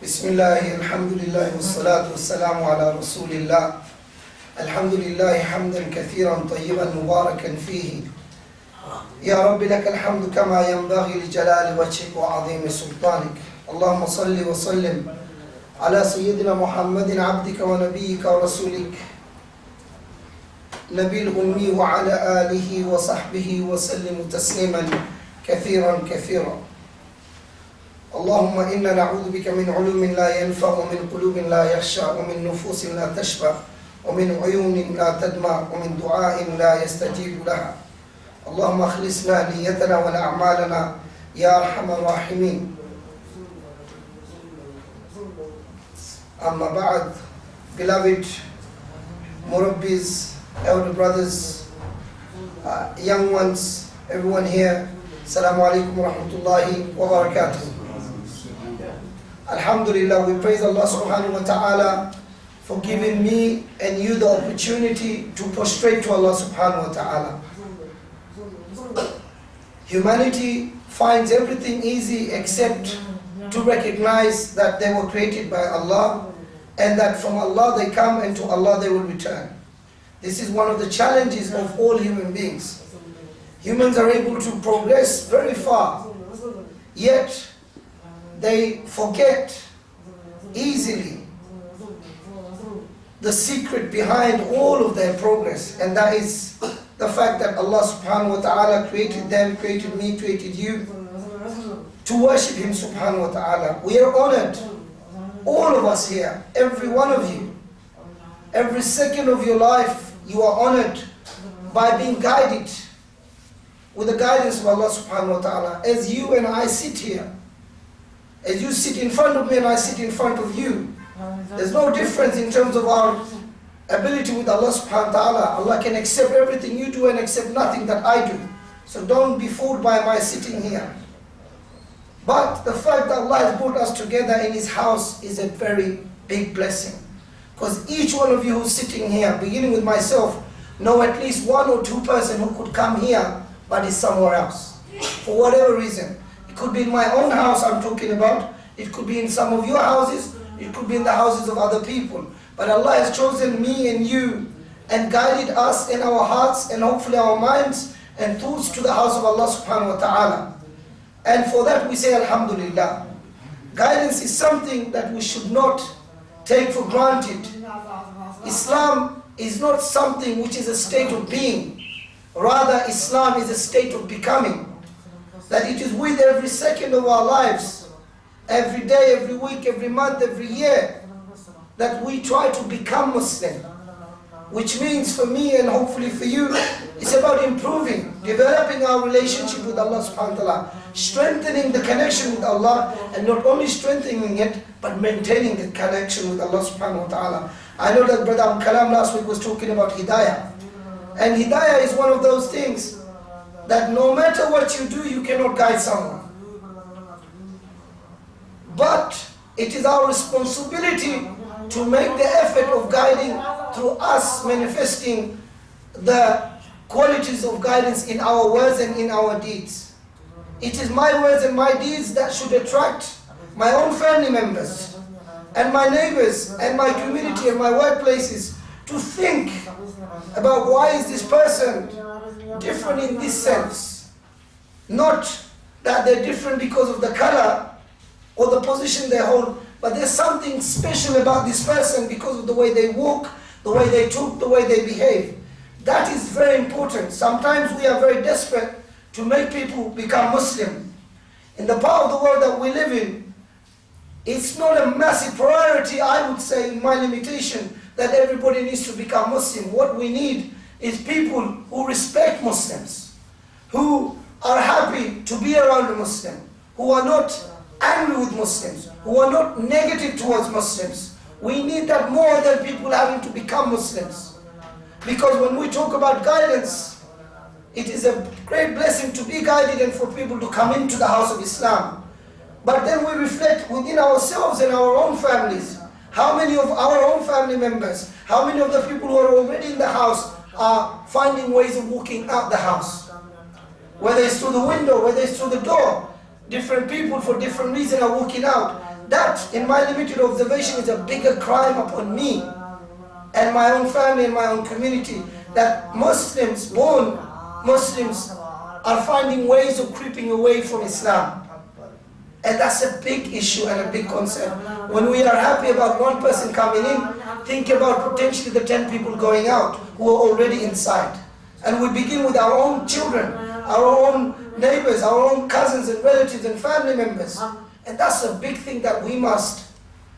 بسم الله الحمد لله والصلاة والسلام على رسول الله. الحمد لله حمدا كثيرا طيبا مباركا فيه. يا رب لك الحمد كما ينبغي لجلال وجهك وعظيم سلطانك. اللهم صل وسلم على سيدنا محمد عبدك ونبيك ورسولك نبي الأمي وعلى آله وصحبه وسلم تسليما كثيرا كثيرا. اللهم إنا نعوذ بك من علوم لا ينفع ومن قلوب لا يخشع ومن نفوس لا تشبع ومن عيون لا تدمع ومن دعاء لا يستجيب لها. اللهم اخلصنا نيتنا وأعمالنا يا أرحم الراحمين. Amma ba'd, beloved Murabbis, elder brothers, young ones, everyone here, Assalamu alaikum wa rahmatullahi wa barakatuh. Alhamdulillah, we praise Allah subhanahu wa ta'ala for giving me and you the opportunity to prostrate to Allah subhanahu wa ta'ala. Humanity finds everything easy except to recognize that they were created by Allah and that from Allah they come and to Allah they will return. This is one of the challenges of all human beings. Humans are able to progress very far, yet they forget easily the secret behind all of their progress, and that is the fact that Allah subhanahu wa ta'ala created them, created me, created you to worship Him subhanahu wa ta'ala. We are honored, all of us here, every one of you, every second of your life, you are honored by being guided with the guidance of Allah subhanahu wa ta'ala. As you and I sit here, as you sit in front of me and I sit in front of you, there's no difference in terms of our ability with Allah subhanahu wa ta'ala. Allah can accept everything you do and accept nothing that I do. So don't be fooled by my sitting here. But the fact that Allah has brought us together in His house is a very big blessing. Because each one of you who's sitting here, beginning with myself, know at least one or two person who could come here but is somewhere else. For whatever reason. It could be in my own house I'm talking about. It could be in some of your houses. It could be in the houses of other people. But Allah has chosen me and you and guided us in our hearts and hopefully our minds and thoughts to the house of Allah subhanahu wa ta'ala. And for that we say Alhamdulillah. Guidance is something that we should not take for granted. Islam is not something which is a state of being. Rather, Islam is a state of becoming. That it is with every second of our lives, every day, every week, every month, every year, that we try to become Muslim. Which means for me and hopefully for you, it's about improving, developing our relationship with Allah subhanahu wa ta'ala, strengthening the connection with Allah, and not only strengthening it, but maintaining the connection with Allah subhanahu wa ta'ala. I know that Brother Kalam last week was talking about Hidayah. And Hidayah is one of those things that no matter what you do, you cannot guide someone. But it is our responsibility to make the effort of guiding through us manifesting the qualities of guidance in our words and in our deeds. It is my words and my deeds that should attract my own family members and my neighbors and my community and my workplaces to think about why is this person different in this sense. Not that they're different because of the color or the position they hold, but there's something special about this person because of the way they walk, the way they talk, the way they behave. That is very important. Sometimes we are very desperate to make people become Muslim. In the part of the world that we live in, it's not a massive priority, I would say, in my limitation, that everybody needs to become Muslim. What we need is people who respect Muslims, who are happy to be around a Muslim, who are not angry with Muslims, who are not negative towards Muslims. We need that more than people having to become Muslims. Because when we talk about guidance, it is a great blessing to be guided and for people to come into the house of Islam. But then we reflect within ourselves and our own families. How many of our own family members, how many of the people who are already in the house are finding ways of walking out the house? Whether it's through the window, whether it's through the door. Different people for different reasons are walking out. That, in my limited observation, is a bigger crime upon me and my own family and my own community, that Muslims, born Muslims, are finding ways of creeping away from Islam. And that's a big issue and a big concern. When we are happy about one person coming in, think about potentially the 10 people going out who are already inside. And we begin with our own children, our own neighbors, our own cousins and relatives and family members. And that's a big thing that we must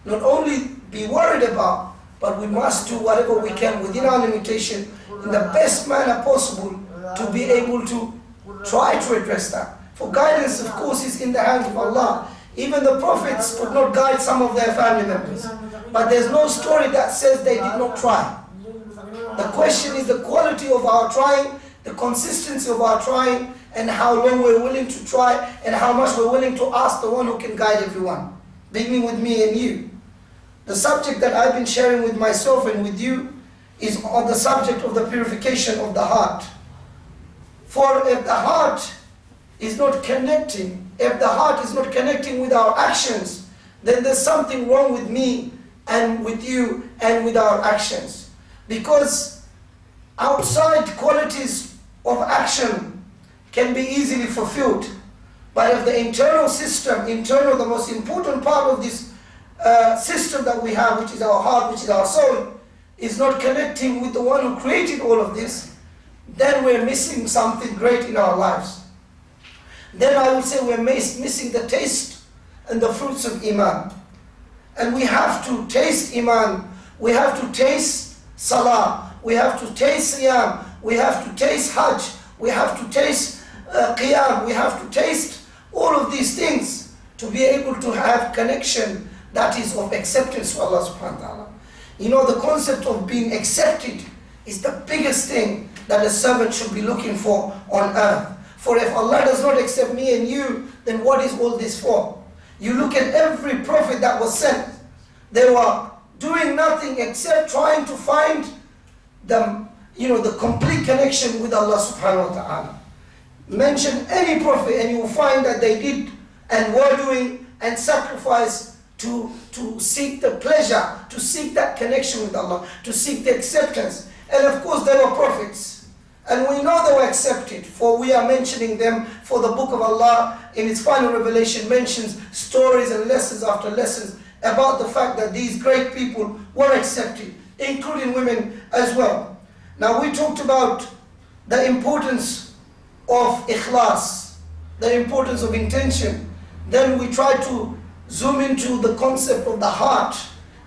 not only be worried about, but we must do whatever we can within our limitation in the best manner possible to be able to try to address that. For guidance, of course, is in the hands of Allah. Even the prophets could not guide some of their family members. But there's no story that says they did not try. The question is the quality of our trying, the consistency of our trying, and how long we're willing to try, and how much we're willing to ask the one who can guide everyone, beginning with me and you. The subject that I've been sharing with myself and with you is on the subject of the purification of the heart. For if the heart is not connecting, if the heart is not connecting with our actions, then there's something wrong with me and with you and with our actions. Because outside qualities of action can be easily fulfilled. But if the internal system, the most important part of this system that we have, which is our heart, which is our soul, is not connecting with the one who created all of this, then we're missing something great in our lives. Then I would say we're missing the taste and the fruits of Iman. And we have to taste Iman, we have to taste Salah, we have to taste Siyam, we have to taste Hajj, we have to taste Qiyam, we have to taste all of these things to be able to have connection that is of acceptance to Allah subhanahu wa ta'ala. You know, the concept of being accepted is the biggest thing that a servant should be looking for on earth. For if Allah does not accept me and you, then what is all this for? You look at every prophet that was sent, they were doing nothing except trying to find the complete connection with Allah subhanahu wa ta'ala. Mention any prophet and you will find that they did and were doing and sacrificed to seek the pleasure, to seek that connection with Allah, to seek the acceptance. And of course there were prophets. And we know they were accepted, for we are mentioning them, for the book of Allah in its final revelation mentions stories and lessons after lessons about the fact that these great people were accepted, including women as well. Now we talked about the importance of ikhlas, the importance of intention. Then we tried to zoom into the concept of the heart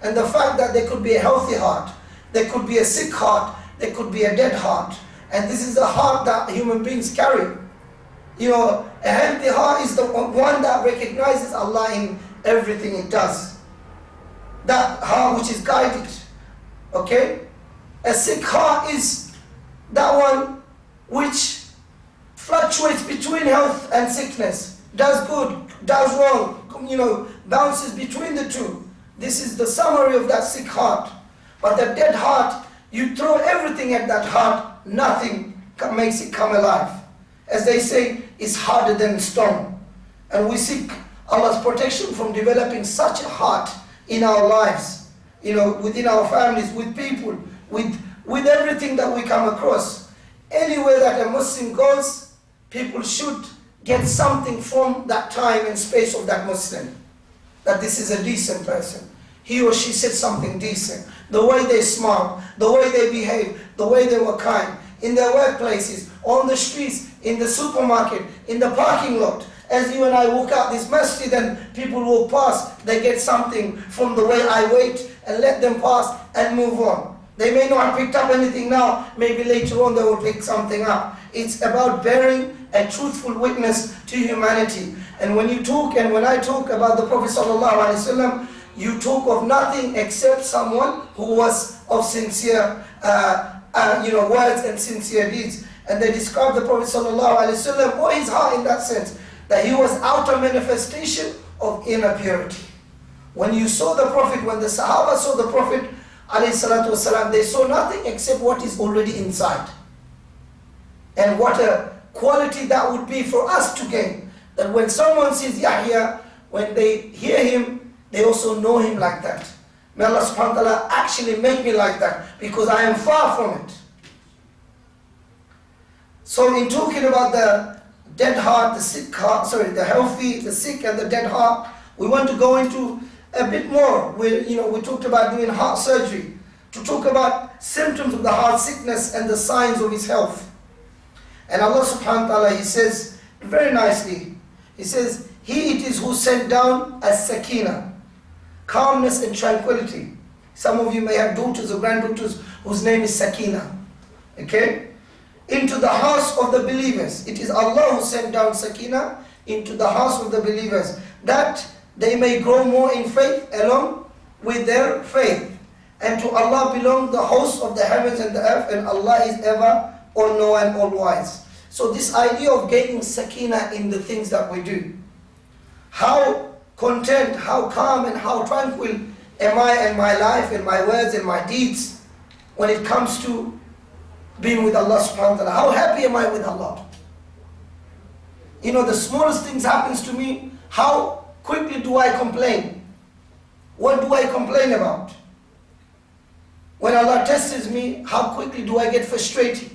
and the fact that there could be a healthy heart, there could be a sick heart, there could be a dead heart. And this is the heart that human beings carry. You know, a healthy heart is the one that recognizes Allah in everything it does. That heart which is guided. Okay? A sick heart is that one which fluctuates between health and sickness. Does good, does wrong, bounces between the two. This is the summary of that sick heart. But the dead heart, you throw everything at that heart, nothing makes it come alive. As they say, it's harder than stone. And we seek Allah's protection from developing such a heart in our lives, within our families, with people, with everything that we come across. Anywhere that a Muslim goes, people should get something from that time and space of that Muslim. That this is a decent person. He or she said something decent. The way they smile, the way they behave, the way they were kind, in their workplaces, on the streets, in the supermarket, in the parking lot. As you and I walk out this masjid and people walk past, they get something from the way I wait and let them pass and move on. They may not have picked up anything now, maybe later on they will pick something up. It's about bearing a truthful witness to humanity. And when you talk, and when I talk about the Prophet ﷺ, you talk of nothing except someone who was of sincere words and sincere deeds. And they describe the Prophet ﷺ or his heart in that sense, that he was outer manifestation of inner purity. When you saw the Prophet, when the Sahaba saw the Prophet ﷺ, they saw nothing except what is already inside. And what a quality that would be for us to gain. That when someone sees Yahya, when they hear him, they also know Him like that. May Allah subhanahu wa ta'ala actually make me like that, because I am far from it. So in talking about the dead heart, the sick heart, the healthy, the sick and the dead heart, we want to go into a bit more. We talked about doing heart surgery, to talk about symptoms of the heart sickness and the signs of its health. And Allah subhanahu wa ta'ala, He says very nicely, He says, He it is who sent down as-sakina, calmness and tranquility. Some of you may have daughters or granddaughters whose name is Sakina. Okay? Into the hearts of the believers. It is Allah who sent down Sakina into the hearts of the believers, that they may grow more in faith along with their faith. And to Allah belong the hosts of the heavens and the earth, and Allah is ever all-knowing and all-wise. So this idea of gaining Sakina in the things that we do. How content, how calm and how tranquil am I in my life, in my words, and my deeds when it comes to being with Allah subhanahu wa ta'ala. How happy am I with Allah? The smallest things happens to me, how quickly do I complain? What do I complain about? When Allah tests me, how quickly do I get frustrated?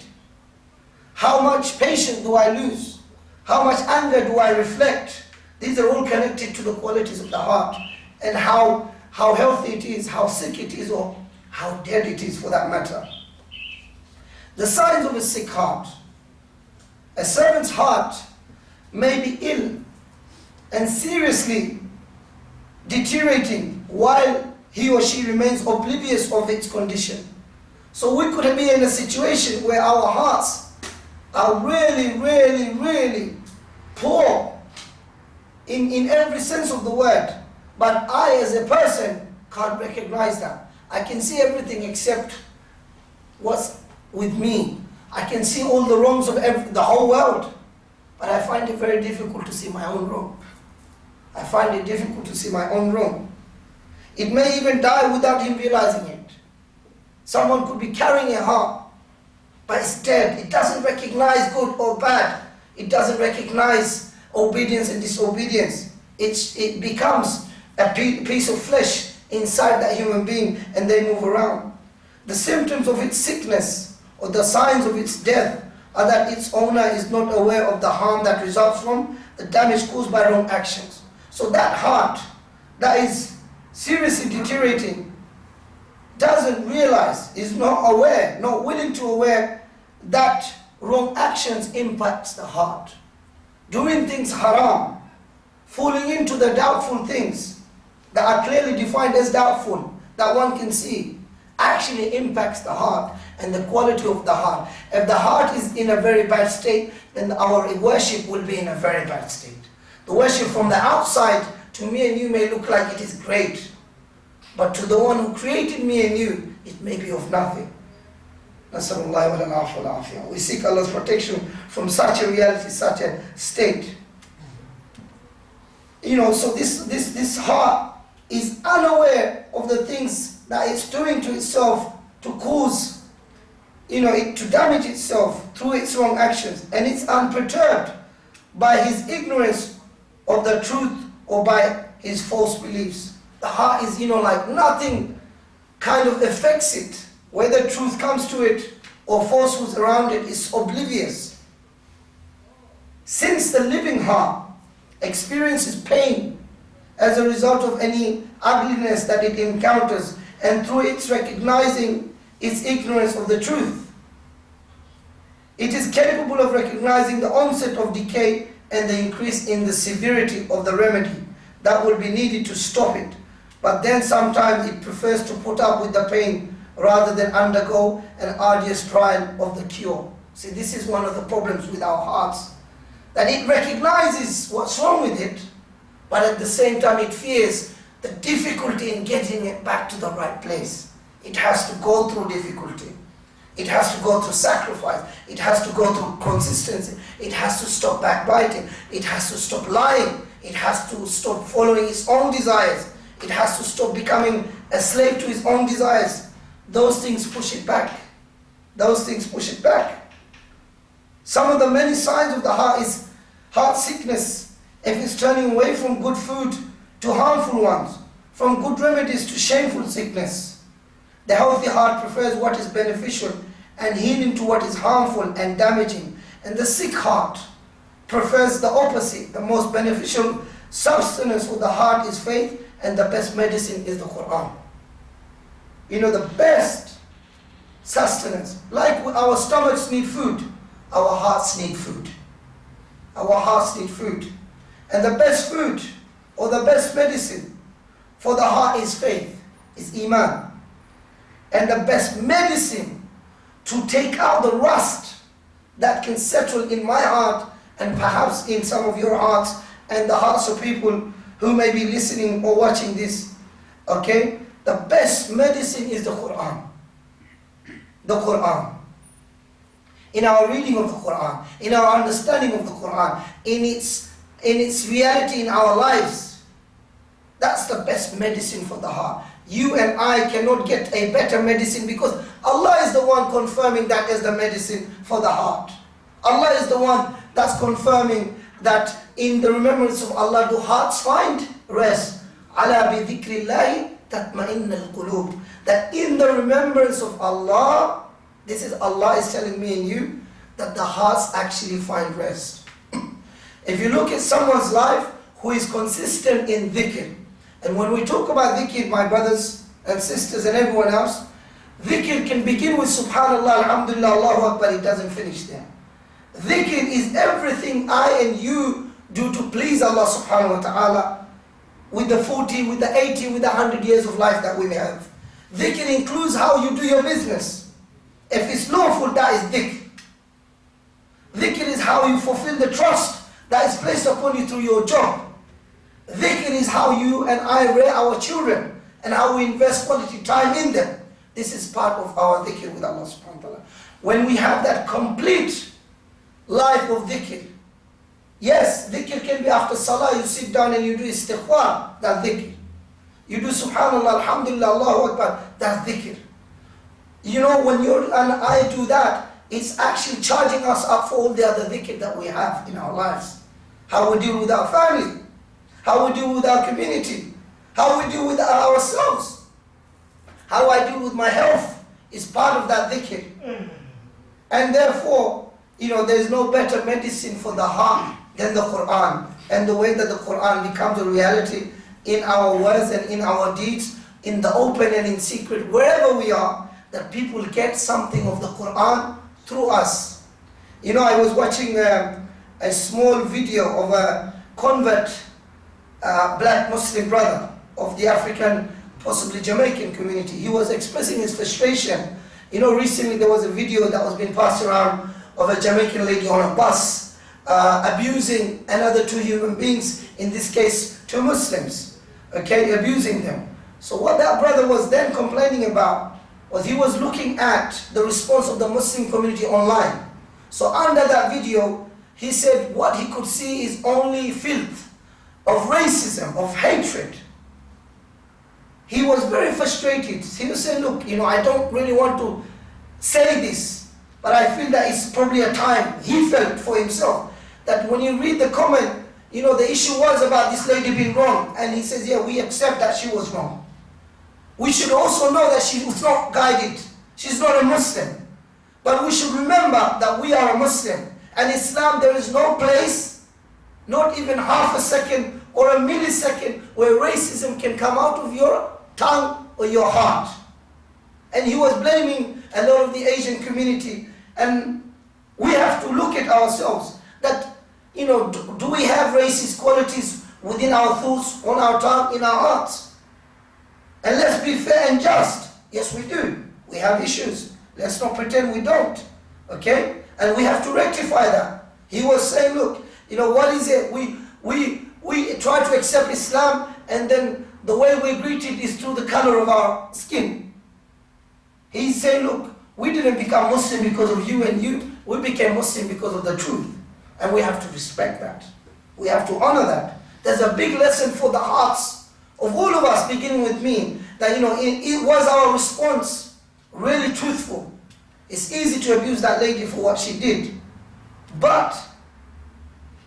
How much patience do I lose? How much anger do I reflect? These are all connected to the qualities of the heart, and how healthy it is, how sick it is, or how dead it is for that matter. The signs of a sick heart. A servant's heart may be ill and seriously deteriorating while he or she remains oblivious of its condition. So we could be in a situation where our hearts are really, really, really poor in every sense of the word. But I as a person can't recognize that. I can see everything except what's with me. I can see all the wrongs of the whole world. But I find it very difficult to see my own wrong. I find it difficult to see my own wrong. It may even die without him realizing it. Someone could be carrying a heart, but it's dead. It doesn't recognize good or bad. It doesn't recognize obedience and disobedience. It becomes a piece of flesh inside that human being, and they move around. The symptoms of its sickness or the signs of its death are that its owner is not aware of the harm that results from the damage caused by wrong actions. So that heart that is seriously deteriorating doesn't realize, is not aware, not willing to aware that wrong actions impacts the heart. Doing things haram, falling into the doubtful things that are clearly defined as doubtful, that one can see, actually impacts the heart and the quality of the heart. If the heart is in a very bad state, then our worship will be in a very bad state. The worship from the outside to me and you may look like it is great, but to the one who created me and you, it may be of nothing. We seek Allah's protection from such a reality, such a state. So this heart is unaware of the things that it's doing to itself to cause, it to damage itself through its wrong actions, and it's unperturbed by his ignorance of the truth or by his false beliefs. The heart is, like nothing kind of affects it. Whether truth comes to it or falsehoods around it, is oblivious. Since the living heart experiences pain as a result of any ugliness that it encounters, and through its recognizing its ignorance of the truth, it is capable of recognizing the onset of decay and the increase in the severity of the remedy that will be needed to stop it. But then sometimes it prefers to put up with the pain rather than undergo an arduous trial of the cure. See, this is one of the problems with our hearts, that it recognizes what's wrong with it, but at the same time it fears the difficulty in getting it back to the right place. It has to go through difficulty. It has to go through sacrifice. It has to go through consistency. It has to stop backbiting. It has to stop lying. It has to stop following its own desires. It has to stop becoming a slave to its own desires. Those things push it back. Those things push it back. Some of the many signs of the heart is heart sickness. If it's turning away from good food to harmful ones, from good remedies to shameful sickness. The healthy heart prefers what is beneficial and healing to what is harmful and damaging. And the sick heart prefers the opposite. The most beneficial substance for the heart is faith, and the best medicine is the Quran. You know, the best sustenance. Like our stomachs need food, our hearts need food. Our hearts need food. And the best food or the best medicine for the heart is faith, is Iman. And the best medicine to take out the rust that can settle in my heart and perhaps in some of your hearts and the hearts of people who may be listening or watching this, okay? The best medicine is the Quran. The Quran. In our reading of the Quran, in our understanding of the Quran, in its reality in our lives, that's the best medicine for the heart. You and I cannot get a better medicine because Allah is the one confirming that as the medicine for the heart. Allah is the one that's confirming that in the remembrance of Allah do hearts find rest. Ala bi dhikrillahi tatma'innal qulub. That in the remembrance of Allah, this is Allah is telling me and you, that the hearts actually find rest. If you look at someone's life who is consistent in dhikr, and when we talk about dhikr, my brothers and sisters and everyone else, dhikr can begin with subhanallah, alhamdulillah, Allahu Akbar, it doesn't finish there. Dhikr is everything I and you do to please Allah subhanahu wa ta'ala, with the 40, with the 80, with the 100 years of life that we may have. Dhikr includes how you do your business. If it's lawful, that is dhikr. Dhikr is how you fulfill the trust that is placed upon you through your job. Dhikr is how you and I rear our children and how we invest quality time in them. This is part of our dhikr with Allah subhanahu wa ta'ala. When we have that complete life of dhikr, yes, dhikr can be after salah, you sit down and you do istighfar, that's dhikr. You do subhanallah, alhamdulillah, Allahu Akbar, that's dhikr. You know, when you and I do that, it's actually charging us up for all the other dhikr that we have in our lives. How we deal with our family, how we deal with our community, how we deal with ourselves, how I deal with my health is part of that dhikr. And therefore, you know, there is no better medicine for the heart than the Quran. And the way that the Quran becomes a reality in our words and in our deeds, in the open and in secret, wherever we are, that people get something of the Quran through us. You know, I was watching a small video of a convert, black Muslim brother of the African, possibly Jamaican community. He was expressing his frustration. You know, recently there was a video that was being passed around of a Jamaican lady on a bus abusing another two human beings, in this case two Muslims, okay, abusing them. So what that brother was then complaining about was he was looking at the response of the Muslim community online. So under that video, he said what he could see is only filth of racism, of hatred. He was very frustrated. He was saying, look, you know, I don't really want to say this, but I feel that it's probably a time he felt for himself that when you read the comment, you know, the issue was about this lady being wrong, and he says, yeah, we accept that she was wrong. We should also know that she was not guided. She's not a Muslim. But we should remember that we are a Muslim. And Islam, there is no place, not even half a second or a millisecond, where racism can come out of your tongue or your heart. And he was blaming a lot of the Asian community. And we have to look at ourselves that, you know, do we have racist qualities within our thoughts, on our tongue, in our hearts? And let's be fair and just. Yes, we do. We have issues. Let's not pretend we don't. Okay? And we have to rectify that. He was saying, look, you know, what is it? We try to accept Islam, and then the way we greet it is through the color of our skin. He's saying, look, we didn't become Muslim because of you and you. We became Muslim because of the truth. And we have to respect that. We have to honor that. There's a big lesson for the hearts of all of us, beginning with me, that, you know, it was our response really truthful. It's easy to abuse that lady for what she did. But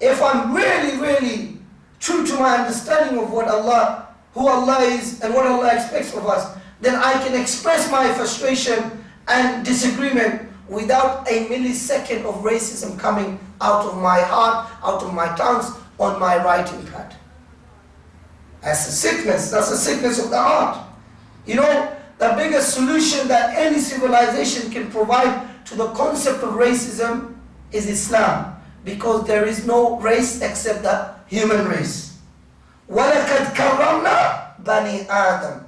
if I'm really, really true to my understanding of what Allah who Allah is and what Allah expects of us, then I can express my frustration and disagreement without a millisecond of racism coming out of my heart, out of my tongues, on my writing pad. That's a sickness. That's a sickness of the heart. You know, the biggest solution that any civilization can provide to the concept of racism is Islam, because there is no race except the human race. وَلَقَدْ كَرَّمْنَا بَنِي آدَمَ.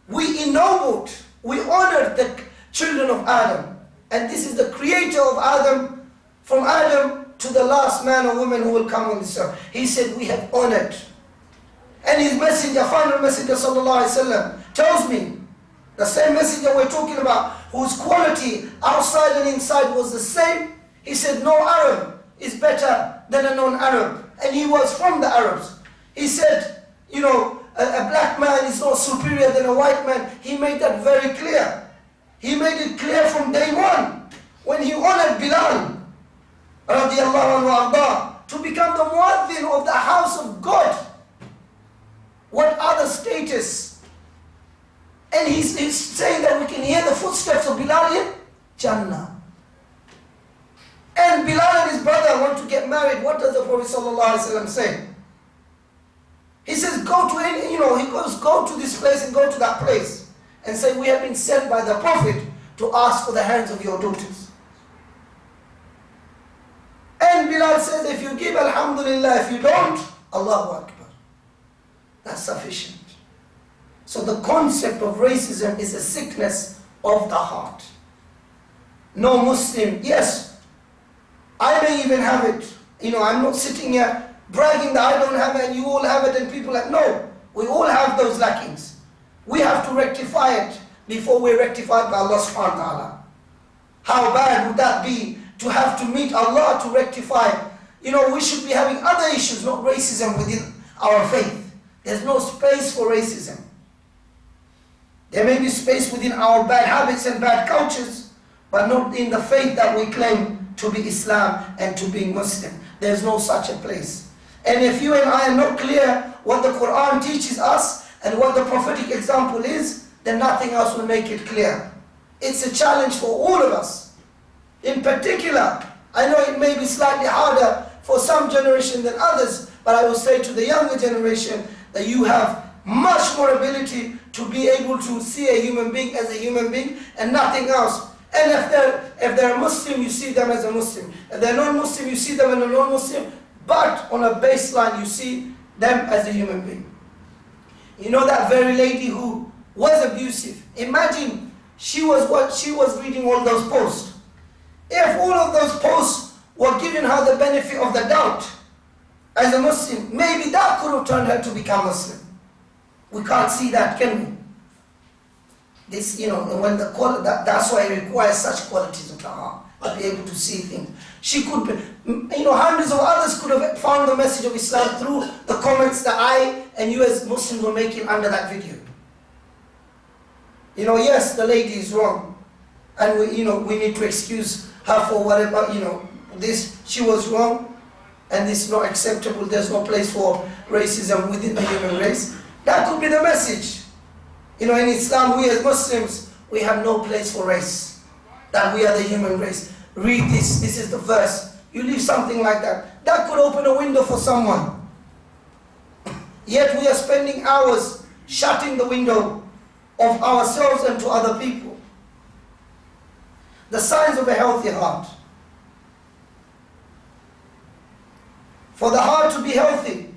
We ennobled, we honored the children of Adam. And this is the creator of Adam, from Adam to the last man or woman who will come on this earth. He said, we have honored. And his messenger, final messenger sallallahu alaihi wasallam, tells me, the same messenger we're talking about, whose quality outside and inside was the same. He said, no Arab is better than a non-Arab. And he was from the Arabs. He said, you know, a black man is not superior than a white man. He made that very clear. He made it clear from day one, when he honored Bilal, radiallahu anhu arda, to become the muaddin of the house of God. What other status? And he's saying that we can hear the footsteps of Bilal in Jannah. And Bilal and his brother want to get married. What does the Prophet ﷺ say? He says, go to any, you know, he goes, go to this place and go to that place. And say, we have been sent by the Prophet to ask for the hands of your daughters. And Bilal says, if you give, alhamdulillah, if you don't, Allahu Akbar. That's sufficient. So the concept of racism is a sickness of the heart. No Muslim, yes, I may even have it. You know, I'm not sitting here bragging that I don't have it and you all have it and people like, no, we all have those lackings. We have to rectify it before we're rectified by Allah subhanahu wa ta'ala. How bad would that be to have to meet Allah to rectify? You know, we should be having other issues, not racism within our faith. There's no space for racism. There may be space within our bad habits and bad cultures, but not in the faith that we claim to be Islam and to being Muslim. There's no such a place. And if you and I are not clear what the Quran teaches us and what the prophetic example is, then nothing else will make it clear. It's a challenge for all of us. In particular, I know it may be slightly harder for some generation than others, but I will say to the younger generation that you have much more ability to be able to see a human being as a human being and nothing else. And if they're Muslim, you see them as a Muslim. If they're non-Muslim, you see them as a non-Muslim. But on a baseline, you see them as a human being. You know that very lady who was abusive. Imagine she was reading all those posts. If all of those posts were giving her the benefit of the doubt as a Muslim, maybe that could have turned her to become Muslim. We can't see that, can we? This, you know, when the that's why it requires such qualities of the heart, to be able to see things. She could be, you know, hundreds of others could have found the message of Islam through the comments that I and you as Muslims were making under that video. You know, yes, the lady is wrong, and we need to excuse her for whatever, you know, she was wrong, and this is not acceptable. There's no place for racism within the human race. That could be the message. You know, in Islam, we as Muslims, we have no place for race. That we are the human race. Read this. This is the verse. You leave something like that. That could open a window for someone. Yet we are spending hours shutting the window of ourselves and to other people. The signs of a healthy heart. For the heart to be healthy,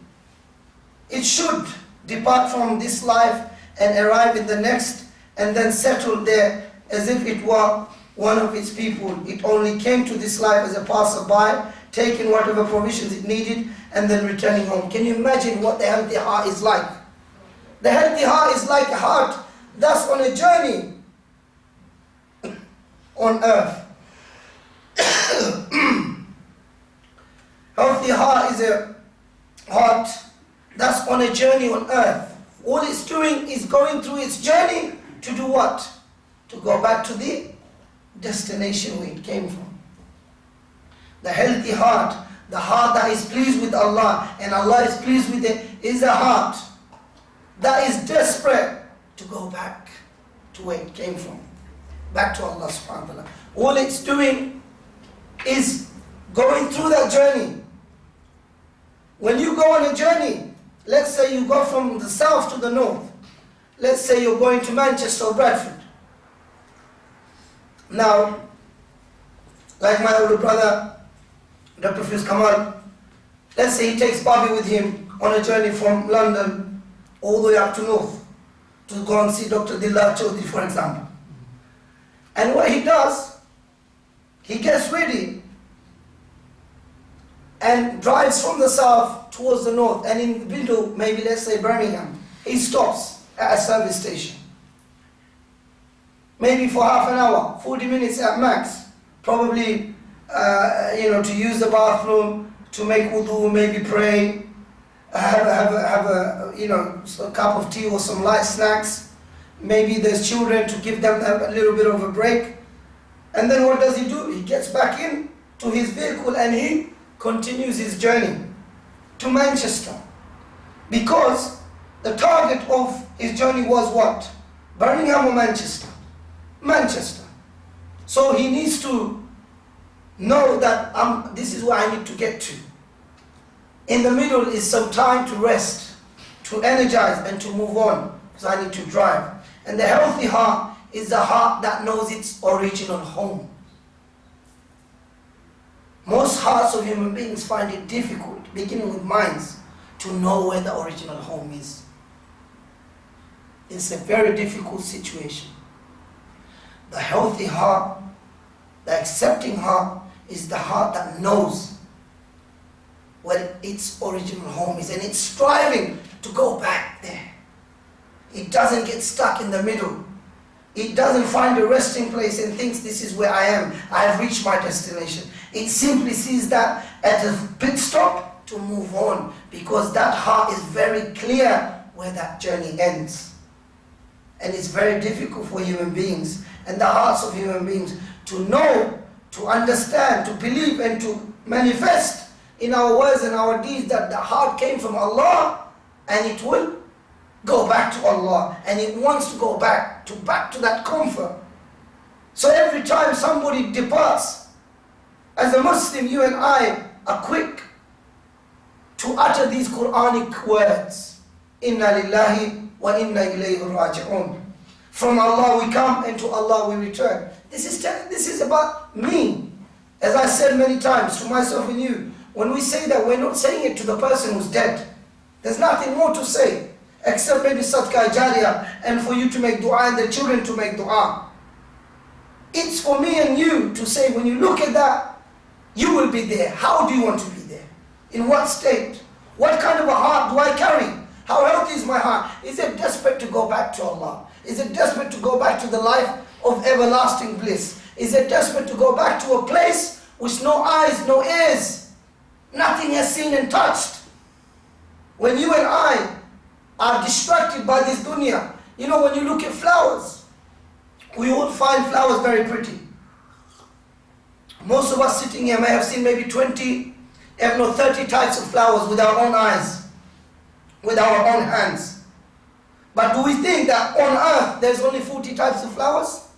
it should depart from this life and arrive in the next, and then settle there as if it were one of its people. It only came to this life as a passerby, taking whatever provisions it needed, and then returning home. Can you imagine what the healthy heart is like? The healthy heart is like a heart that's on a journey on earth. Healthy heart is a heart that's on a journey on earth. All it's doing is going through its journey to do what? To go back to the destination where it came from. The healthy heart, the heart that is pleased with Allah and Allah is pleased with it, is a heart that is desperate to go back to where it came from, back to Allah subhanahu wa ta'ala. All it's doing is going through that journey. When you go on a journey, let's say you go from the south to the north. Let's say you're going to Manchester or Bradford. Now, like my older brother, Dr. Fiz Kamal, let's say he takes Bobby with him on a journey from London all the way up to north to go and see Dr. Dillah Chaudhry, for example. And what he does, he gets ready and drives from the south towards the north, and in the middle, maybe let's say Birmingham, he stops at a service station. Maybe for half an hour, 40 minutes at max, probably to use the bathroom, to make wudu, maybe pray, have a cup of tea or some light snacks. Maybe there's children to give them a little bit of a break. And then what does he do? He gets back in to his vehicle and he continues his journey to Manchester. Because the target of his journey was what? Birmingham or Manchester? Manchester. So he needs to know that this is where I need to get to. In the middle is some time to rest, to energize and to move on, because I need to drive. And the healthy heart is the heart that knows its original home. Most hearts of human beings find it difficult, beginning with minds, to know where the original home is. It's a very difficult situation. The healthy heart, the accepting heart, is the heart that knows where its original home is, and it's striving to go back there. It doesn't get stuck in the middle. It doesn't find a resting place and thinks this is where I am. I have reached my destination. It simply sees that at a pit stop to move on, because that heart is very clear where that journey ends. And it's very difficult for human beings and the hearts of human beings to know, to understand, to believe and to manifest in our words and our deeds that the heart came from Allah and it will go back to Allah, and it wants to go back to that comfort. So every time somebody departs, as a Muslim, you and I are quick to utter these Quranic words. Inna lillahi wa inna ilayhi raji'un. From Allah we come and to Allah we return. This is about me. As I said many times to myself and you, when we say that, we're not saying it to the person who's dead. There's nothing more to say, except maybe sadqa jariyah, and for you to make dua and the children to make dua. It's for me and you to say, when you look at that, you will be there. How do you want to be there? In what state? What kind of a heart do I carry? How healthy is my heart? Is it desperate to go back to Allah? Is it desperate to go back to the life of everlasting bliss? Is it desperate to go back to a place which no eyes, no ears, nothing has seen and touched? When you and I are distracted by this dunya, when you look at flowers, we all find flowers very pretty. Most of us sitting here may have seen maybe 20, if not 30 types of flowers with our own eyes, with our own hands. But do we think that on earth there's only 40 types of flowers?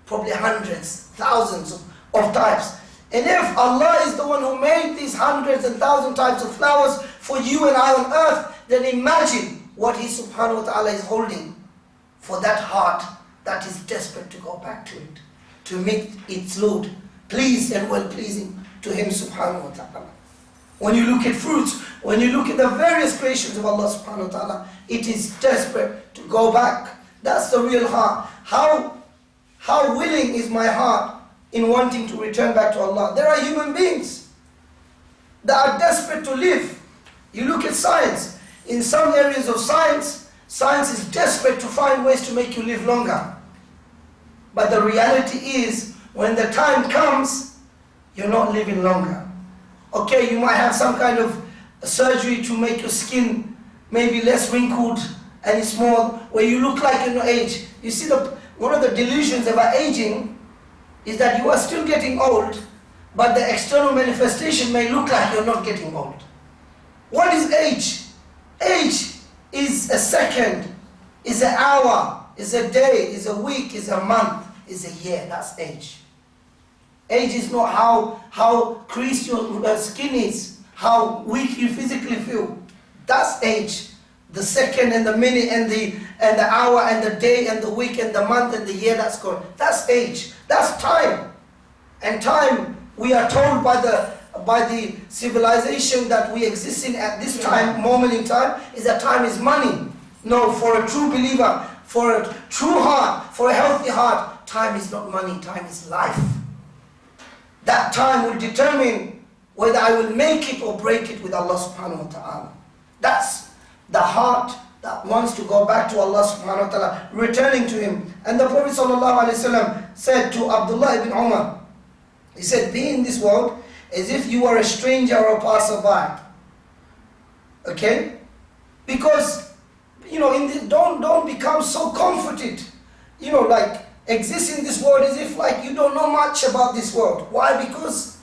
Probably hundreds, thousands of types. And if Allah is the one who made these hundreds and thousand types of flowers for you and I on earth, then imagine what He subhanahu wa ta'ala is holding for that heart that is desperate to go back to it, to make its Lord pleased and well-pleasing to Him subhanahu wa ta'ala. When you look at fruits, when you look at the various creations of Allah subhanahu wa ta'ala, it is desperate to go back. That's the real heart. How willing is my heart in wanting to return back to Allah? There are human beings that are desperate to live. You look at science. In some areas of science is desperate to find ways to make you live longer. But the reality is, when the time comes, you're not living longer. Okay, you might have some kind of surgery to make your skin maybe less wrinkled and small, where you look like you're not age. You see, one of the delusions about aging is that you are still getting old, but the external manifestation may look like you're not getting old. What is age? Age is a second, is an hour, is a day, is a week, is a month, is a year. That's age. Age is not how creased your skin is, how weak you physically feel. That's age. The second and the minute and the hour and the day and the week and the month and the year that's gone. That's age. That's time. And time, we are told by the civilization that we exist in at this time, moment in time, is that time is money. No, for a true believer, for a true heart, for a healthy heart, time is not money, time is life. That time will determine whether I will make it or break it with Allah subhanahu wa ta'ala. That's the heart that wants to go back to Allah subhanahu wa ta'ala, returning to Him. And the Prophet sallallahu alaihi wasallam said to Abdullah ibn Umar, he said, be in this world as if you are a stranger or a passerby. Okay? Because, don't become so comforted. Like, exist in this world as if like you don't know much about this world. Why? Because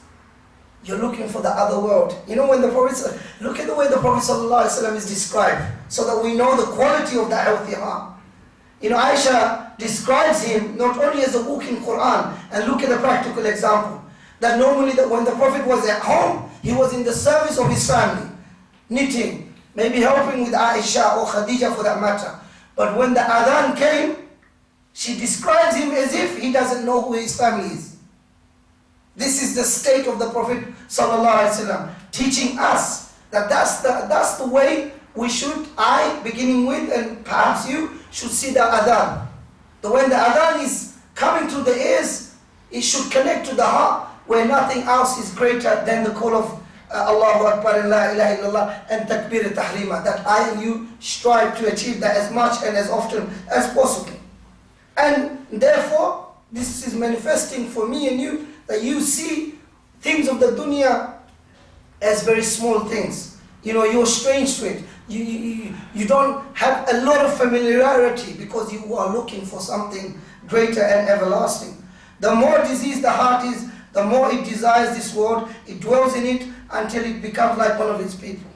you're looking for the other world. When the Prophet, look at the way the Prophet ﷺ is described, so that we know the quality of that healthy heart. Aisha describes him not only as a walking Quran, and look at the practical example, that normally when the Prophet was at home, he was in the service of his family, knitting, maybe helping with Aisha or Khadija for that matter. But when the adhan came, she describes him as if he doesn't know who his family is. This is the state of the Prophet ﷺ, teaching us that that's the way we should, beginning with, and perhaps you, should see the adhan. That when the adhan is coming to the ears, it should connect to the heart, where nothing else is greater than the call of Allahu Akbar and La ilaha illallah and Takbir al-Tahrima. That I and you strive to achieve that as much and as often as possible. And therefore, this is manifesting for me and you, that you see things of the dunya as very small things. You're strange to it. You don't have a lot of familiarity because you are looking for something greater and everlasting. The more diseased the heart is, the more it desires this world, it dwells in it until it becomes like one of its people.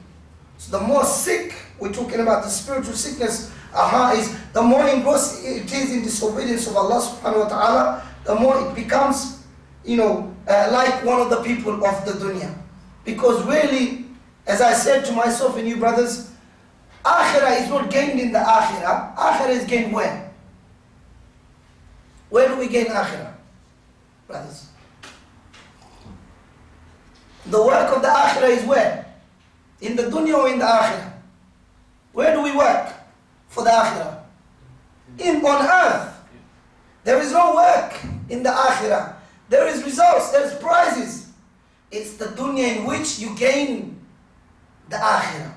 So the more sick, we're talking about the spiritual sickness, our heart is, the more engrossed it is in disobedience of Allah subhanahu wa ta'ala, the more it becomes, like one of the people of the dunya. Because really, as I said to myself and you brothers, akhirah is not gained in the akhirah. Akhirah is gained where? Where do we gain akhirah, brothers? The work of the akhirah is where? In the dunya or in the akhirah? Where do we work for the akhirah? On earth. There is no work in the akhirah. There is results, there is prizes. It's the dunya in which you gain the akhirah.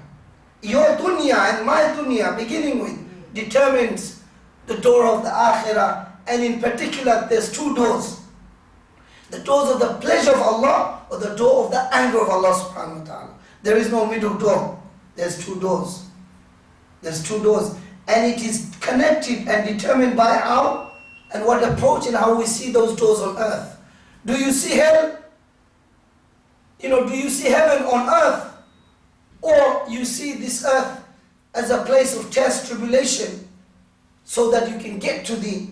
Your dunya and my dunya, beginning with, determines the door of the akhirah. And in particular, there's two doors. The doors of the pleasure of Allah, or the door of the anger of Allah subhanahu wa ta'ala. There is no middle door. There's two doors. There's two doors. And it is connected and determined by how and what approach and how we see those doors on earth. Do you see hell? Do you see heaven on earth? Or you see this earth as a place of test, tribulation, so that you can get to the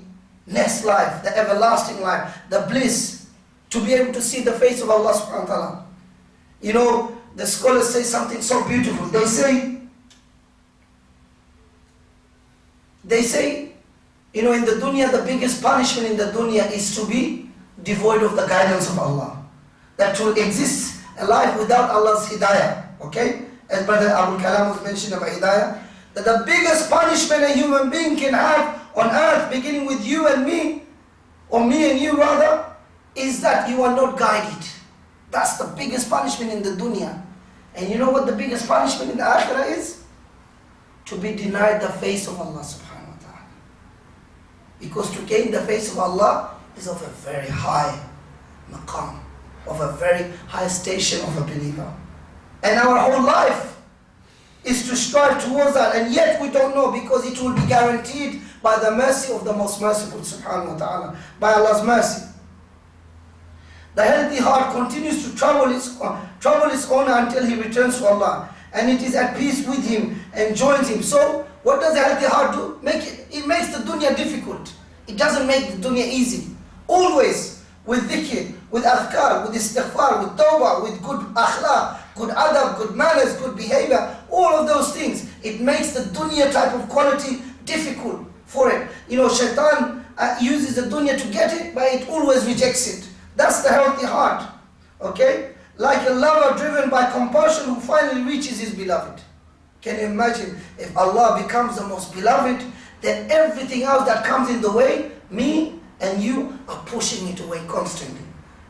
next life, the everlasting life, the bliss, to be able to see the face of Allah subhanahu wa ta'ala. The scholars say something so beautiful. They say, in the dunya, the biggest punishment in the dunya is to be devoid of the guidance of Allah. That will exist a life without Allah's hidayah. Okay? As Brother Abu Kalam was mentioning about hidayah, that the biggest punishment a human being can have on earth, beginning with you and me, or me and you rather, is that you are not guided. That's the biggest punishment in the dunya. And you know what the biggest punishment in the akhirah is? To be denied the face of Allah subhanahu wa ta'ala. Because to gain the face of Allah is of a very high maqam, of a very high station of a believer. And our whole life is to strive towards that, and yet we don't know, because it will be guaranteed by the mercy of the most merciful subhanahu wa ta'ala, by Allah's mercy. The healthy heart continues to trouble its owner until he returns to Allah. and it is at peace with him and joins him. So what does a healthy heart do? It makes the dunya difficult. It doesn't make the dunya easy. Always with dhikr, with adhkar, with istighfar, with tawbah, with good akhlaq, good adab, good manners, good behavior, all of those things. It makes the dunya type of quality difficult for it. Shaitan uses the dunya to get it, but it always rejects it. That's the healthy heart. Okay? Like a lover driven by compassion who finally reaches his beloved. Can you imagine if Allah becomes the most beloved, then everything else that comes in the way, me and you are pushing it away constantly.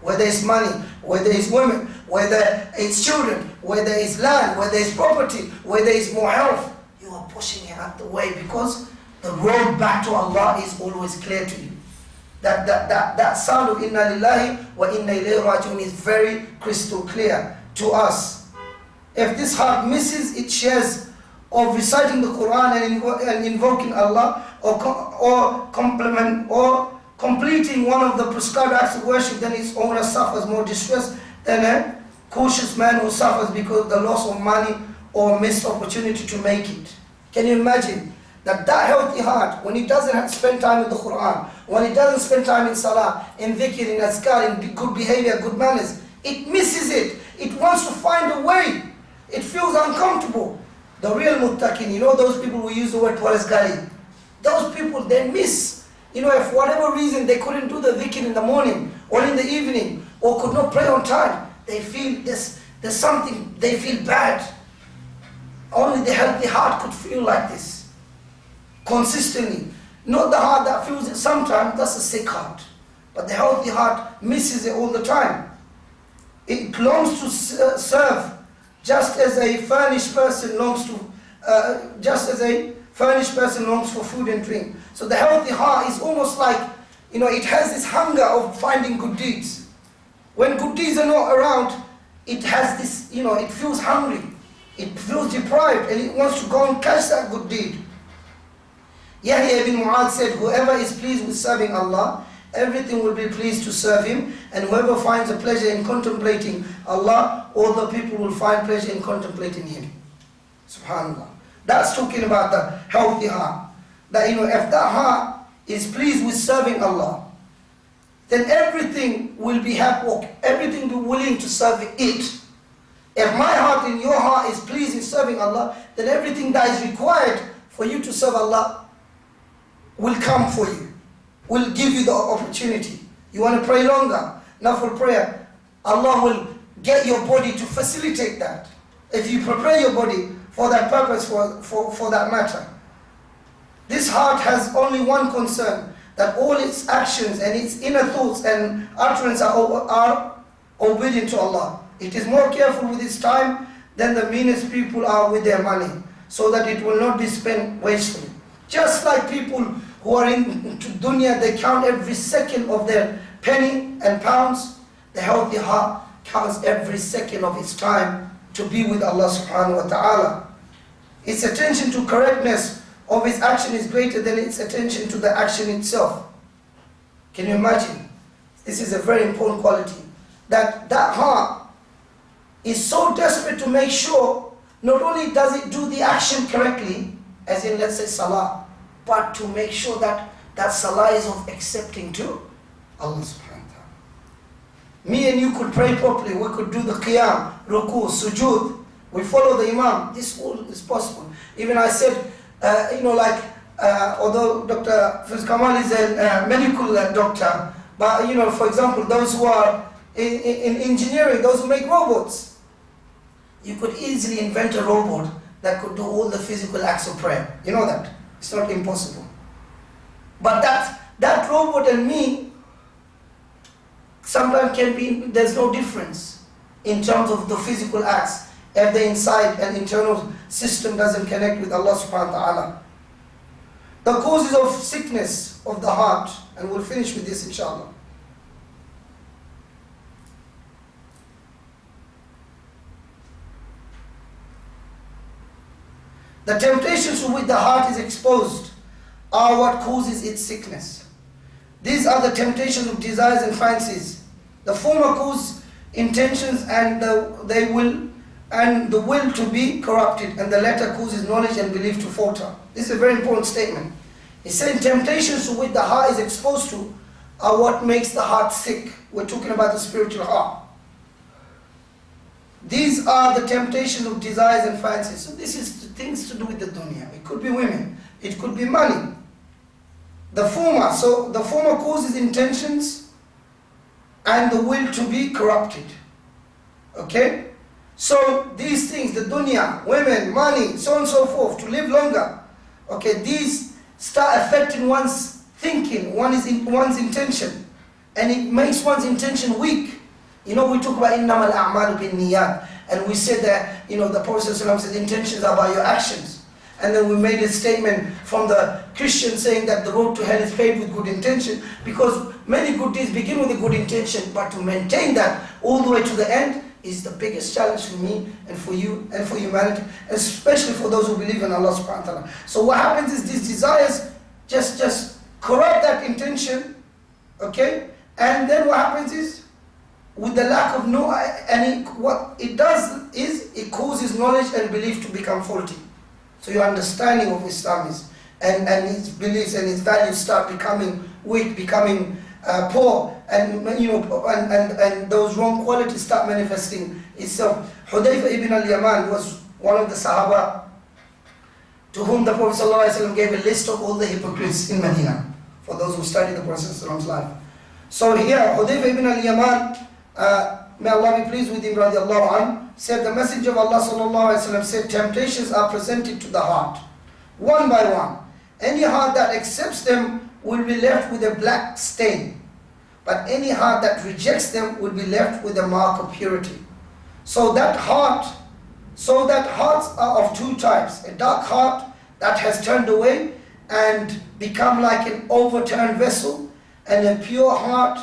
Whether it's money, whether it's women, whether it's children, whether it's land, whether it's property, whether it's more health, you are pushing it out the way because the road back to Allah is always clear to you. That sound of Inna Lillahi wa Inna Ilayhi Raji'un is very crystal clear to us. If this heart misses its shares of reciting the Quran and invoking Allah, or completing one of the prescribed acts of worship, then its owner suffers more distress than a cautious man who suffers because of the loss of money or missed opportunity to make it. Can you imagine that healthy heart, when it doesn't spend time with the Quran, when it doesn't spend time in salah, in dhikr, in azkar, in good behavior, good manners, it misses it. It wants to find a way. It feels uncomfortable. The real muttaqin, those people who use the word walasgali, those people, they miss. If for whatever reason they couldn't do the dhikr in the morning or in the evening or could not pray on time, they feel there's something, they feel bad. Only the healthy heart could feel like this. Consistently. Not the heart that feels it sometimes, that's a sick heart. But the healthy heart misses it all the time. It longs to serve just as a furnished person longs for food and drink. So the healthy heart is almost like, it has this hunger of finding good deeds. When good deeds are not around, it has this, it feels hungry. It feels deprived and it wants to go and catch that good deed. Yahya ibn Mu'adh said, whoever is pleased with serving Allah, everything will be pleased to serve him, and whoever finds a pleasure in contemplating Allah, all the people will find pleasure in contemplating him. Subhanallah. That's talking about the healthy heart. That if that heart is pleased with serving Allah, then everything will be happy, everything will be willing to serve it. If my heart and your heart is pleased in serving Allah, then everything that is required for you to serve Allah will come for you, will give you the opportunity. You want to pray longer, nafil prayer, Allah will get your body to facilitate that. If you prepare your body for that purpose, for that matter. This heart has only one concern, that all its actions and its inner thoughts and utterance are obedient to Allah. It is more careful with its time than the meanest people are with their money, so that it will not be spent wastefully. Just like people who are into dunya, they count every second of their penny and pounds. The healthy heart counts every second of its time to be with Allah subhanahu wa ta'ala. Its attention to correctness of its action is greater than its attention to the action itself. Can you imagine? This is a very important quality. That heart is so desperate to make sure not only does it do the action correctly, as in let's say salah, but to make sure that salah is of accepting to Allah subhanahu wa ta'ala. Me and you could pray properly, we could do the qiyam, ruku, sujood, we follow the imam, this all is possible. Even I said, although Dr. Fiz Kamal is a medical doctor, but for example, those who are in engineering, those who make robots, you could easily invent a robot that could do all the physical acts of prayer. You know that? It's not impossible. But that robot and me, sometimes there's no difference in terms of the physical acts if the inside and internal system doesn't connect with Allah subhanahu wa ta'ala. The causes of sickness of the heart, and we'll finish with this inshallah. The temptations to which the heart is exposed are what causes its sickness. These are the temptations of desires and fancies. The former cause intentions, and they will and the will to be corrupted, and the latter causes knowledge and belief to falter. This is a very important statement. He's saying temptations to which the heart is exposed to are what makes the heart sick. We're talking about the spiritual heart. These are the temptations of desires and fancies. So this is the things to do with the dunya. It could be women, it could be money. The former causes intentions and the will to be corrupted. Okay? So these things, the dunya, women, money, so on and so forth, to live longer. Okay, these start affecting one's thinking, one's intention. And it makes one's intention weak. You know, we talk about إِنَّمَا الْأَعْمَالُ بِالنِّيَّاتِ, and we said that, you know, the Prophet ﷺ said intentions are by your actions. And then we made a statement from the Christians saying that the road to hell is paved with good intention, because many good deeds begin with a good intention, but to maintain that all the way to the end is the biggest challenge for me and for you and for humanity, especially for those who believe in Allah subhanahu wa ta'ala. So what happens is these desires just corrupt that intention, okay? And then what happens is, with the lack of what it does is, it causes knowledge and belief to become faulty. So your understanding of Islam is, and its beliefs and its values start becoming weak, becoming poor, and and those wrong qualities start manifesting itself. Hudayfa ibn al-Yaman was one of the Sahaba to whom the Prophet ﷺ gave a list of all the hypocrites in Medina, for those who study the Prophet's life. So here, Hudayfa ibn al-Yaman, may Allah be pleased with him, radiallahu anhu, said the Messenger of Allah ﷺ said, temptations are presented to the heart, one by one. Any heart that accepts them will be left with a black stain, but any heart that rejects them will be left with a mark of purity. So that hearts are of two types: a dark heart that has turned away and become like an overturned vessel, and a pure heart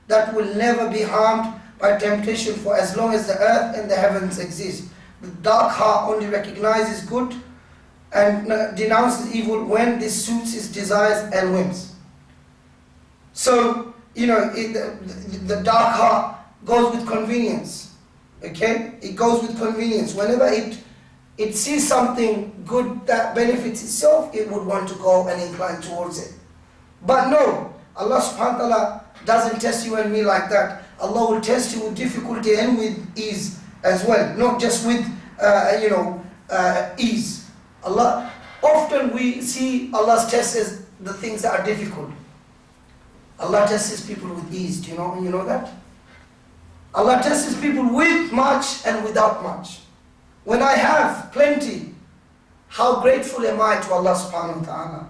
that will never be harmed by temptation for as long as the earth and the heavens exist. The dark heart only recognizes good and denounces evil when this suits its desires and whims. So, you know, the dark heart goes with convenience. Okay? It goes with convenience. Whenever it sees something good that benefits itself, it would want to go and incline towards it. But no, Allah subhanahu wa ta'ala doesn't test you and me like that. Allah will test you with difficulty and with ease as well, not just with ease. Allah, often we see Allah's tests as the things that are difficult. Allah tests people with ease. Do you know that? Allah tests people with much and without much. When I have plenty, how grateful am I to Allah subhanahu wa ta'ala?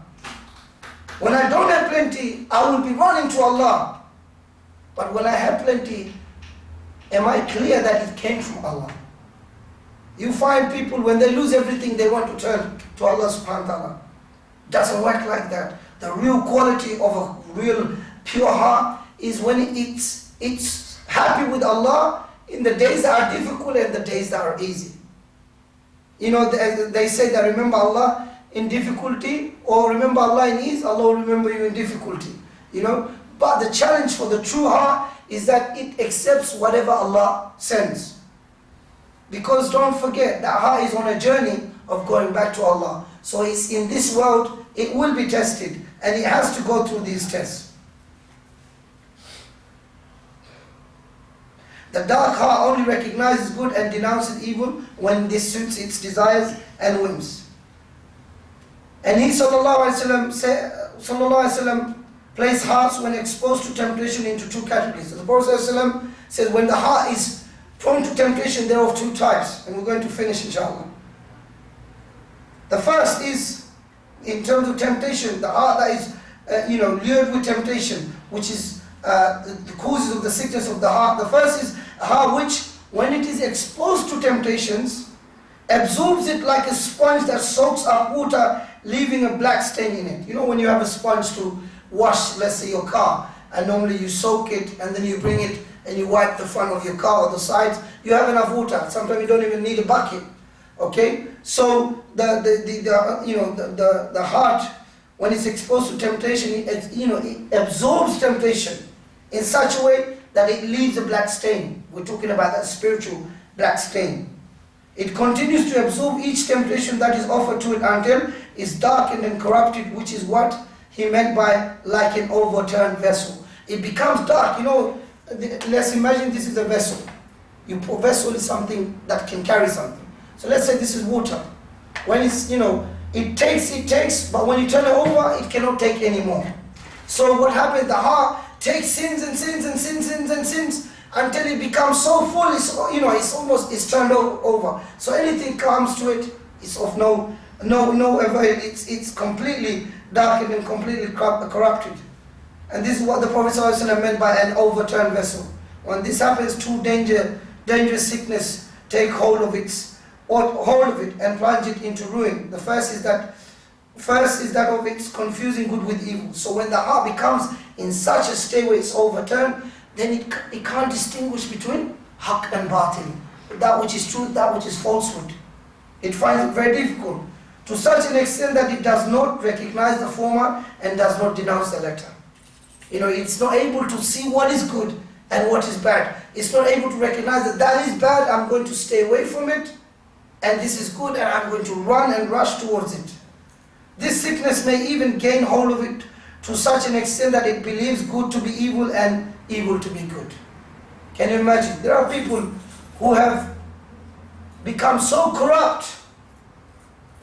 When I don't have plenty, I will be running to Allah. But when I have plenty, am I clear that it came from Allah? You find people, when they lose everything, they want to turn to Allah subhanahu wa ta'ala. Doesn't work like that. The real quality of a real pure heart is when it's happy with Allah in the days that are difficult and the days that are easy. You know, they say that remember Allah in difficulty, or remember Allah in ease, Allah will remember you in difficulty. You know, but the challenge for the true heart is that it accepts whatever Allah sends. Because don't forget, that heart is on a journey of going back to Allah. So it's in this world, it will be tested, and it has to go through these tests. The dark heart only recognizes good and denounces evil when this suits its desires and whims. And he sallallahu alaihi wasallam placed hearts when exposed to temptation into two categories. The Prophet ﷺ says when the heart is prone to temptation, there are of two types, and we're going to finish inshallah. The first is, in terms of temptation, the heart that is lured with temptation, which is the causes of the sickness of the heart. The first is a heart which, when it is exposed to temptations, absorbs it like a sponge that soaks up water, leaving a black stain in it. You know, when you have a sponge to wash, let's say, your car, and normally you soak it and then you bring it and you wipe the front of your car or the sides, you have enough water. Sometimes you don't even need a bucket. Okay, so the heart, when it's exposed to temptation, it absorbs temptation in such a way that it leaves a black stain. We're talking about that spiritual black stain. It continues to absorb each temptation that is offered to it until it's darkened and corrupted, which is what he meant by like an overturned vessel. It becomes dark. Let's imagine this is a vessel. Vessel is something that can carry something. So let's say this is water. When it's, it takes, but when you turn it over, it cannot take anymore. So what happens? The heart takes sins and sins and sins and sins until it becomes so full, it's turned over. So anything comes to it, it's of no avail. It's completely darkened and completely corrupted. And this is what the Prophet ﷺ meant by an overturned vessel. When this happens, two dangerous sickness take hold of it and plunge it into ruin. The first is that of its confusing good with evil. So when the heart becomes in such a state where it's overturned, then it can't distinguish between haqq and batil, that which is truth, that which is falsehood. It finds it very difficult, to such an extent that it does not recognize the former and does not denounce the latter. It's not able to see what is good and what is bad. It's not able to recognize that is bad, I'm going to stay away from it, and this is good, and I'm going to run and rush towards it. This sickness may even gain hold of it to such an extent that it believes good to be evil and evil to be good. Can you imagine? There are people who have become so corrupt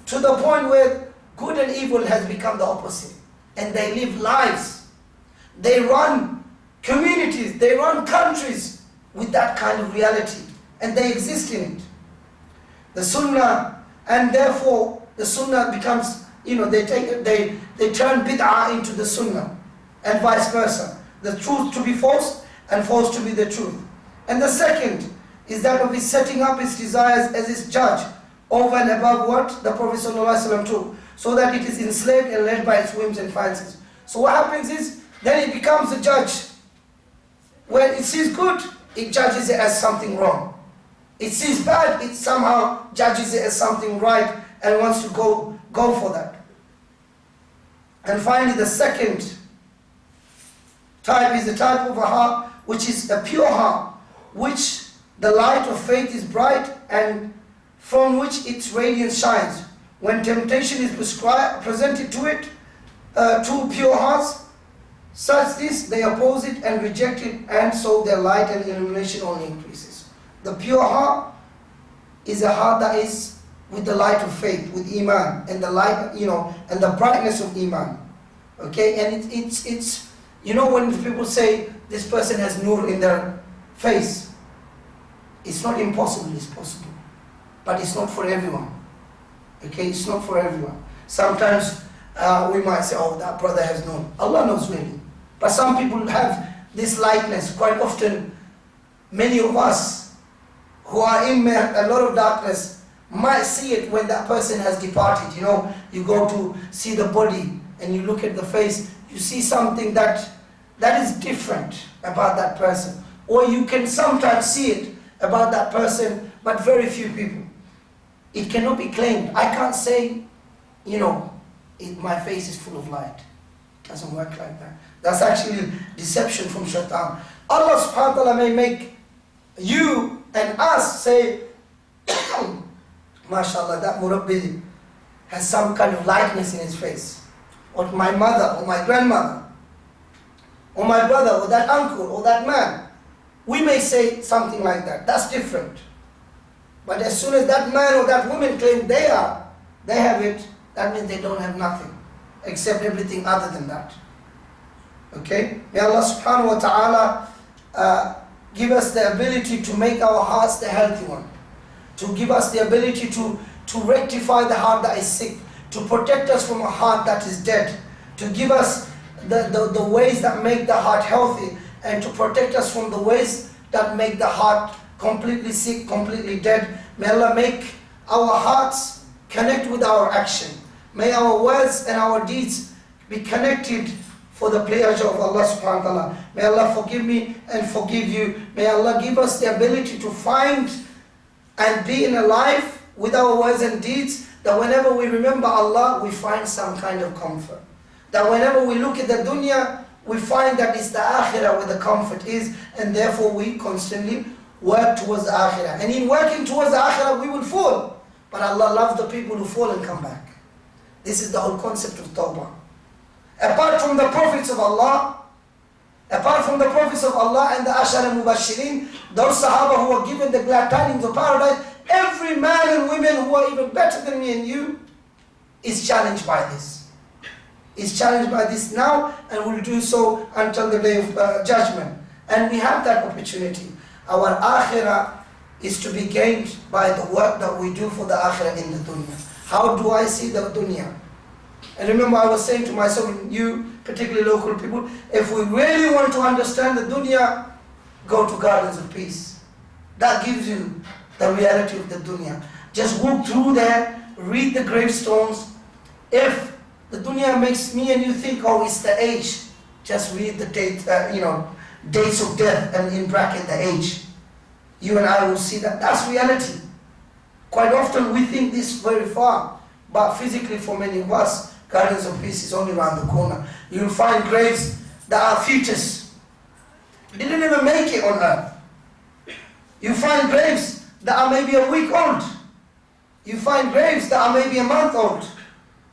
to the point where good and evil has become the opposite. And they live lives. They run communities, they run countries with that kind of reality. And they exist in it. The Sunnah, and therefore the Sunnah becomes, they turn bid'ah into the Sunnah, and vice versa. The truth to be false, and false to be the truth. And the second is that of his setting up its desires as its judge, over and above what the Prophet ﷺ taught, so that it is enslaved and led by its whims and fancies. So what happens is, then it becomes a judge. When it sees good, it judges it as something wrong. It sees bad, it somehow judges it as something right, and wants to go for that. And finally, the second type is the type of a heart which is a pure heart, which the light of faith is bright and from which its radiance shines. When temptation is presented to it, two pure hearts, such this, they oppose it and reject it, and so their light and illumination only increases. The pure heart is a heart that is with the light of faith, with Iman, and the light, and the brightness of Iman. Okay, and it's when people say this person has nur in their face, it's not impossible, it's possible. But it's not for everyone. Okay, it's not for everyone. Sometimes we might say, oh, that brother has nur. Allah knows really. But some people have this lightness. Quite often, many of us who are in a lot of darkness might see it when that person has departed. You go to see the body and you look at the face, you see something that is different about that person. Or you can sometimes see it about that person, but very few people. It cannot be claimed. I can't say, my face is full of light. It doesn't work like that. That's actually deception from shaitan. Allah subhanahu wa ta'ala may make you and us say, mashallah, that murabbi has some kind of lightness in his face. Or my mother, or my grandmother, or my brother, or that uncle, or that man. We may say something like that. That's different. But as soon as that man or that woman claim they have it, that means they don't have nothing, except everything other than that. Okay? May Allah subhanahu wa ta'ala give us the ability to make our hearts the healthy one, to give us the ability to rectify the heart that is sick, to protect us from a heart that is dead, to give us the ways that make the heart healthy, and to protect us from the ways that make the heart completely sick, completely dead. May Allah make our hearts connect with our action. May our words and our deeds be connected for the pleasure of Allah subhanahu wa ta'ala. May Allah forgive me and forgive you. May Allah give us the ability to find and be in a life with our words and deeds, that whenever we remember Allah, we find some kind of comfort. That whenever we look at the dunya, we find that it's the akhirah where the comfort is, and therefore we constantly work towards the akhirah. And in working towards the akhirah, we will fall. But Allah loves the people who fall and come back. This is the whole concept of tawbah. Apart from the prophets of Allah, and the Ashara Mubashirin, those Sahaba who were given the glad tidings of paradise, every man and women who are even better than me and you is challenged by this. Is challenged by this now, and will do so until the day of judgment. And we have that opportunity. Our akhirah is to be gained by the work that we do for the akhirah in the dunya. How do I see the dunya? And remember, I was saying to myself, and you, particularly local people, if we really want to understand the dunya, go to Gardens of Peace. That gives you the reality of the dunya. Just walk through there, read the gravestones. If the dunya makes me and you think, oh, it's the age, just read the date, dates of death and in bracket the age. You and I will see that that's reality. Quite often we think this very far, but physically for many of us, Gardens of Peace is only around the corner. You'll find graves that are fetus. They didn't even make it on earth. You find graves that are maybe a week old. You find graves that are maybe a month old.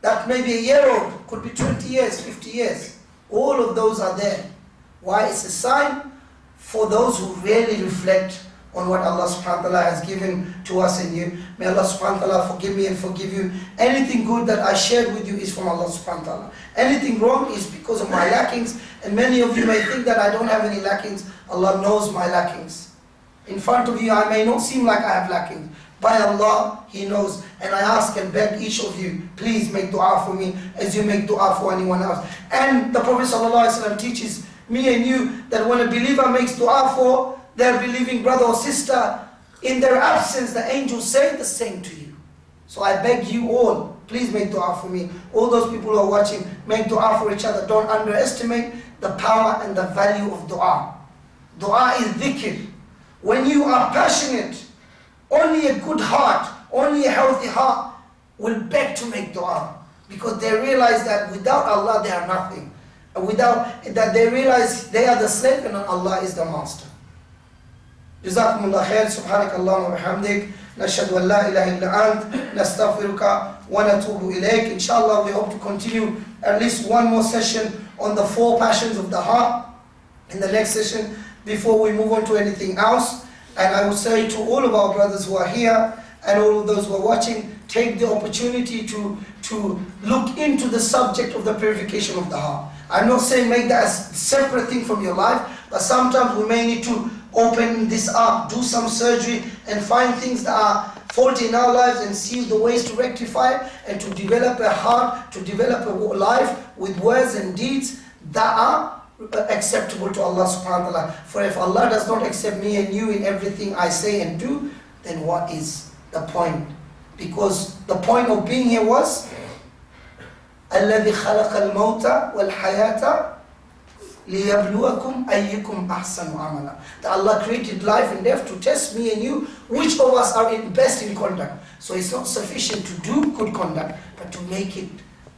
That may be a year old. Could be 20 years, 50 years. All of those are there. Why? It's a sign for those who really reflect on what Allah subhanahu wa ta'ala has given to us and you. May Allah subhanahu wa ta'ala forgive me and forgive you. Anything good that I shared with you is from Allah subhanahu wa ta'ala. Anything wrong is because of my lackings. And many of you may think that I don't have any lackings. Allah knows my lackings. In front of you, I may not seem like I have lackings. By Allah, He knows. And I ask and beg each of you, please make dua for me as you make dua for anyone else. And the Prophet ﷺ teaches me and you that when a believer makes dua for their believing brother or sister, in their absence, the angels say the same to you. So I beg you all, please make dua for me. All those people who are watching, make dua for each other. Don't underestimate the power and the value of dua. Dua is dhikr. When you are passionate, only a good heart, only a healthy heart will beg to make dua. Because they realize that without Allah they are nothing. And without that they realize they are the slave and Allah is the master. جزاكم الله خير سبحانك اللهم وبحمدك نشهد أن لا إله إلا أنت نستغفرك ونتوب إليك. Inshallah, we hope to continue at least one more session on the 4 passions of the heart in the next session before we move on to anything else. And I would say to all of our brothers who are here and all of those who are watching, take the opportunity to look into the subject of the purification of the heart. I'm not saying make that a separate thing from your life, but sometimes we may need to open this up, do some surgery and find things that are faulty in our lives and see the ways to rectify it and to develop a heart, to develop a life with words and deeds that are acceptable to Allah subhanahu wa ta'ala. For if Allah does not accept me and you in everything I say and do, then what is the point? Because the point of being here was الذي خلق الموت والحياة ليبلوكم أيكم أحسن عملا. That Allah created life and death to test me and you, which of us are best in conduct. So it's not sufficient to do good conduct, but to make it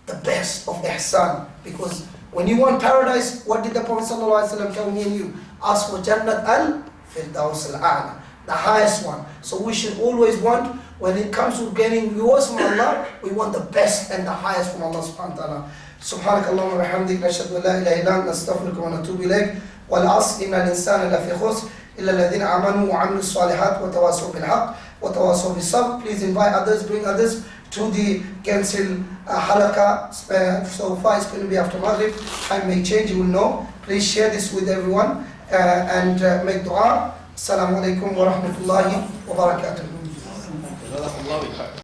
the best of ihsan. Because when you want paradise, what did the Prophet ﷺ tell me and you? Ask for Jannat al-Firdaus al-A'la, the highest one. So we should always want, when it comes to getting rewards from Allah, we want the best and the highest from Allah subhanahu wa ta'ala. سبحانك اللهم وبحمدك نشهد أن لا إله إلا أنت نستغفرك ونتوب إليك والعصر إن الإنسان لفي خسر إلا الذين آمنوا وعملوا الصالحات وتواصوا بالحق وتواصوا بالصبر. Please invite others, bring others to the cancel halaqah. So far it's going to be after Maghrib. Time may change, you will know. Please share this with everyone and make dua. Assalamu alaikum wa rahmatullahi wa barakatuh.